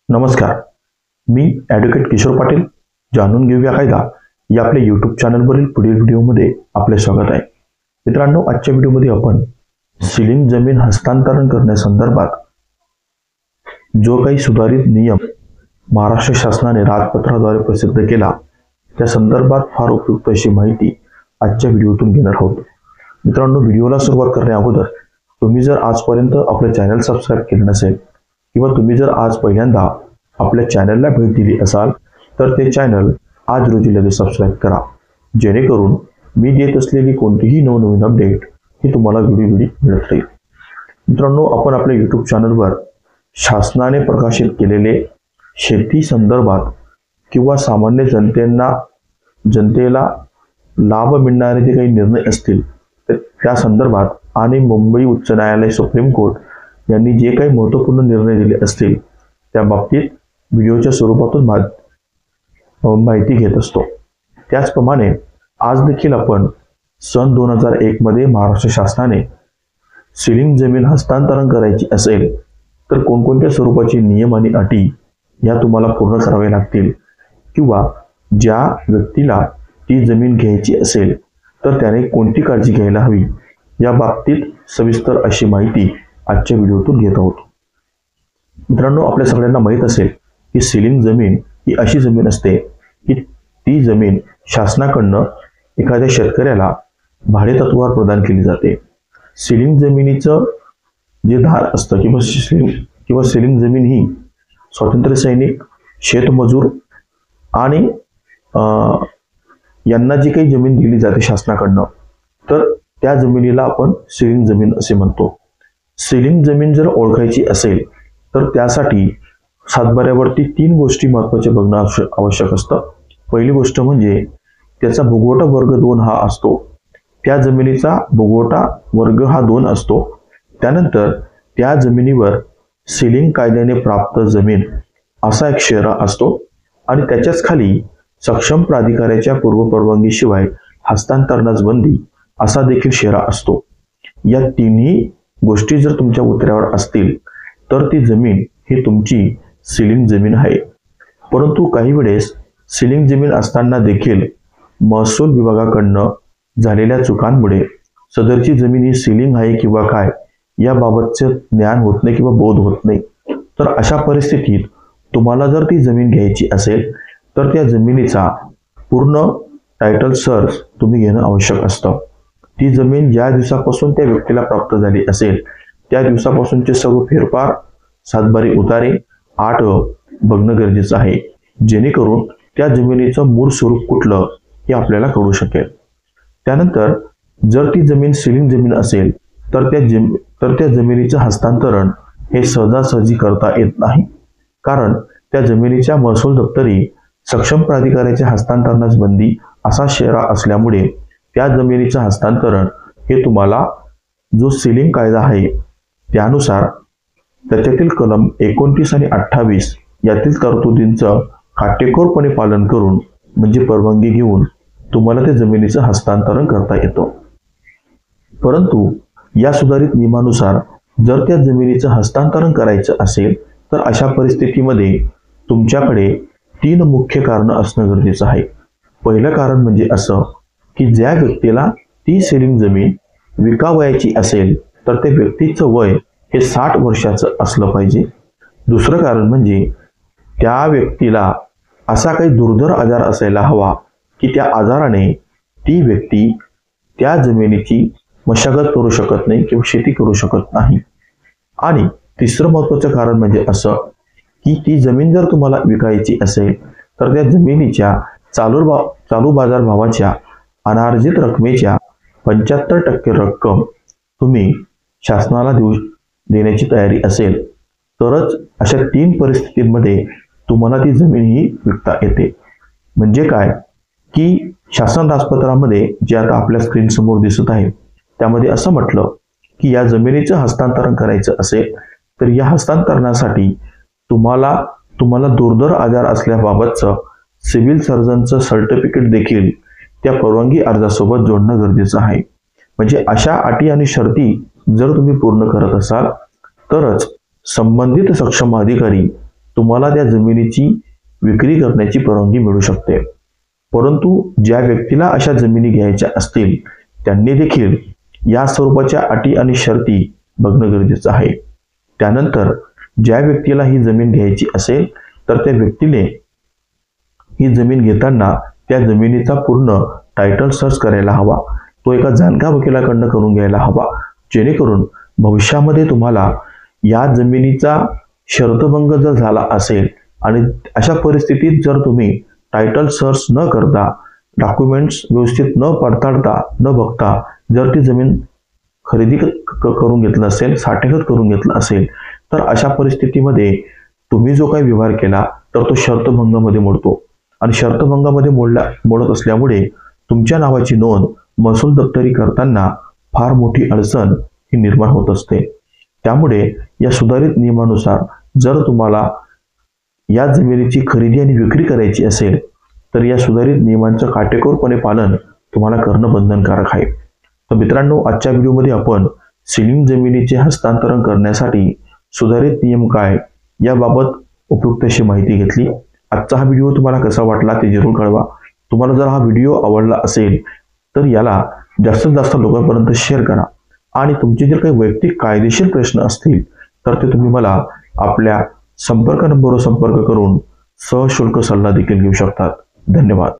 नमस्कार. मी ॲडव्होकेट किशोर पाटील. जाणून घेऊया कायदा या आपल्या यूट्यूब चॅनलवरील पुढील व्हिडिओमध्ये आपले स्वागत आहे. मित्रांनो, आजच्या व्हिडिओमध्ये आपण सीलिंग जमीन हस्तांतरण करण्यासंदर्भात जो काही सुधारित नियम महाराष्ट्र शासनाने राजपत्राद्वारे प्रसिद्ध केला त्या संदर्भात फार उपयुक्त अशी माहिती आजच्या व्हिडिओतून घेणार आहोत. मित्रांनो, व्हिडिओला सुरुवात करण्या अगोदर तुम्ही जर आजपर्यंत आपले चॅनल सबस्क्राईब केले नसेल किंवा तुम्ही जर आज पहिल्यांदा आपल्या चॅनलला भेट दिली असाल तर ते चॅनल आज रोजी लगेच सबस्क्राईब करा, जेणेकरून मी देत असलेली कोणतीही नवनवीन अपडेट ही तुम्हाला व्हिडिओ मिळत राहील. मित्रांनो, आपण आपल्या यूट्यूब चॅनलवर शासनाने प्रकाशित केलेले शेती संदर्भात किंवा सामान्य जनतेला लाभ मिळणारे जे काही निर्णय असतील तर त्या संदर्भात आणि मुंबई उच्च न्यायालय सुप्रीम कोर्ट यांनी जे काही महत्त्वपूर्ण निर्णय दिले असतील त्या बाबतीत व्हिडिओच्या स्वरूपातून माहिती घेत असतो. त्याचप्रमाणे आज देखील आपण सन 2001 मध्ये महाराष्ट्र शासनाने सीलिंग जमीन हस्तांतरण करायची असेल तर कोणकोणत्या स्वरूपाचे नियम आणि अटी या तुम्हाला पूर्ण करावे लागतील किंवा ज्या व्यक्तीला ती जमीन घ्यायची असेल तर त्याने कोणती काळजी घ्यायला हवी या बाबतीत सविस्तर अशी माहिती आजच्या व्हिडिओतून घेत आहोत. मित्रांनो, आपल्या सगळ्यांना माहीत असेल की सीलिंग जमीन ही अशी जमीन असते की ती जमीन शासनाकडनं एखाद्या शेतकऱ्याला भाडेतत्वावर प्रदान केली जाते. सीलिंग जमिनीचं जे धार असतं किंवा सीलिंग जमीन ही स्वातंत्र्य सैनिक, शेतमजूर आणि यांना जी काही जमीन दिली जाते शासनाकडनं तर त्या जमिनीला आपण सीलिंग जमीन असे म्हणतो. सीलिंग जमीन जर ओळखायची असेल तर त्यासाठी सातबाऱ्यावरती 3 गोष्टी महत्त्वाचे बघणं आवश्यक असतं. पहिली गोष्ट म्हणजे त्याचा भोगवटा वर्ग 2 हा असतो. त्या जमिनीचा भोगवटा वर्ग हा 2 असतो. त्यानंतर त्या जमिनीवर सीलिंग कायद्याने प्राप्त जमीन असा एक शेरा असतो आणि त्याच्याच खाली सक्षम प्राधिकाऱ्याच्या पूर्वपरवानगीशिवाय हस्तांतरणास बंदी असा देखील शेरा असतो. या तिन्ही गोष्टी जर तुमच्या उतऱ्यावर असतील तर ती जमीन ही तुमची सीलिंग जमीन आहे. परंतु काही वेळेस सीलिंग जमीन असताना देखील महसूल विभागाकडनं झालेल्या चुकांमुळे सदरची जमीन ही सीलिंग आहे किंवा काय याबाबतचे ज्ञान होत नाही किंवा बोध होत नाही. तर अशा परिस्थितीत तुम्हाला जर ती जमीन घ्यायची असेल तर त्या जमिनीचा पूर्ण टायटल सर्च तुम्ही घेणं आवश्यक असतं. ती जमीन ज्या दिवसापासून त्या व्यक्तीला प्राप्त झाली असेल त्या दिवसापासूनचे सर्व फेरफार, सातबारी उतारे, 8 बघणं गरजेचं आहे, जेणेकरून त्या जमिनीचं मूळ स्वरूप कुठलं हे आपल्याला कळू शकेल. त्यानंतर जर ती जमीन सीलिंग जमीन असेल तर त्या जमिनीचं हस्तांतरण हे सहजासहजी करता येत नाही, कारण त्या जमिनीच्या महसूल दप्तरी सक्षम प्राधिकाऱ्याच्या हस्तांतरणास बंदी असा शेरा असल्यामुळे त्या जमिनीचं हस्तांतरण हे तुम्हाला जो सीलिंग कायदा आहे त्यानुसार त्याच्यातील कलम 29 आणि 28 यातील तरतुदींचं काटेकोरपणे पालन करून म्हणजे परवानगी घेऊन तुम्हाला त्या जमिनीचं हस्तांतरण करता येतं. परंतु या सुधारित नियमानुसार जर त्या जमिनीचं हस्तांतरण करायचं असेल तर अशा परिस्थितीमध्ये तुमच्याकडे 3 मुख्य कारणं असणं गरजेचं आहे. पहिलं कारण म्हणजे असं की ज्या व्यक्तीला ती सीलिंग जमीन विकावयाची असेल तर त्या व्यक्तीचं वय हे 60 वर्षाचं असलं पाहिजे. दुसरं कारण म्हणजे त्या व्यक्तीला असा काही दुर्धर आजार असायला हवा की त्या आजाराने ती व्यक्ती त्या जमिनीची मशागत करू शकत नाही किंवा शेती करू शकत नाही. आणि तिसरं महत्त्वाचं कारण म्हणजे असं की ती जमीन जर तुम्हाला विकायची असेल तर त्या जमिनीच्या चालू बाजार भावाच्या अनार्जित रकमेच्या 75% रक्कम तुम्ही शासनाला देण्याची तयारी असेल तरच अशा 3 परिस्थितींमध्ये तुम्हाला ती जमीन ही विकता येते. म्हणजे काय की शासन राजपत्रामध्ये जे आता आपल्या स्क्रीन समोर दिसत आहे त्यामध्ये असं म्हटलं की या जमिनीचं हस्तांतरण करायचं असेल तर या हस्तांतरणासाठी तुम्हाला दुर्धर आजार असल्याबाबतचं सिव्हिल सर्जनचं सर्टिफिकेट देखील त्या परवानगी अर्जासोबत जोडणं गरजेचं आहे. म्हणजे अशा अटी आणि शर्ती जर तुम्ही पूर्ण करत असाल तरच संबंधित सक्षम अधिकारी तुम्हाला त्या जमिनीची विक्री करण्याची परवानगी मिळू शकते. परंतु ज्या व्यक्तीला अशा जमिनी घ्यायच्या असतील त्यांनी देखील या स्वरूपाच्या अटी आणि शर्ती बघणं गरजेचं आहे. त्यानंतर ज्या व्यक्तीला ही जमीन घ्यायची असेल तर त्या व्यक्तीने ही जमीन घेताना त्या जमिनीचा पूर्ण टायटल सर्च करायला हवा. तो एका जाणकार वकिलाकडनं करून घ्यायला हवा, जेणेकरून भविष्यामध्ये तुम्हाला या जमिनीचा शर्तभंग जर झाला असेल आणि अशा परिस्थितीत जर तुम्ही टायटल सर्च न करता, डॉक्युमेंट्स व्यवस्थित न पडताळता न बघता जर ती जमीन खरेदी करून घेतलं असेल, साठेगत करून घेतलं असेल, तर अशा परिस्थितीमध्ये तुम्ही जो काही व्यवहार केला तर तो शर्तभंगामध्ये मोडतो. आणि शर्तभंगामध्ये मोडत असल्यामुळे तुमच्या नावाची नोंद महसूल दप्तरी करताना फार मोठी अडचण ही निर्माण होत असते. त्यामुळे या सुधारित नियमानुसार जर तुम्हाला या जमिनीची खरेदी आणि विक्री करायची असेल तर या सुधारित नियमांचं काटेकोरपणे पालन तुम्हाला करणं बंधनकारक आहे. तर मित्रांनो, आजच्या व्हिडिओमध्ये आपण सीलिंग जमिनीचे हस्तांतरण करण्यासाठी सुधारित नियम काय याबाबत उपयुक्त अशी माहिती घेतली. आजचा हा व्हिडिओ तुम्हाला कसा वाटला ते जरूर कळवा. तुम्हाला जर हा व्हिडिओ आवडला असेल तर याला जास्तीत जास्त लोकांपर्यंत शेअर करा. आणि तुमचे जर काही वैयक्तिक कायदेशीर प्रश्न असतील तर ते तुम्ही मला आपल्या संपर्क नंबरवर संपर्क करून सशुल्क सल्ला देखील घेऊ शकतात. धन्यवाद.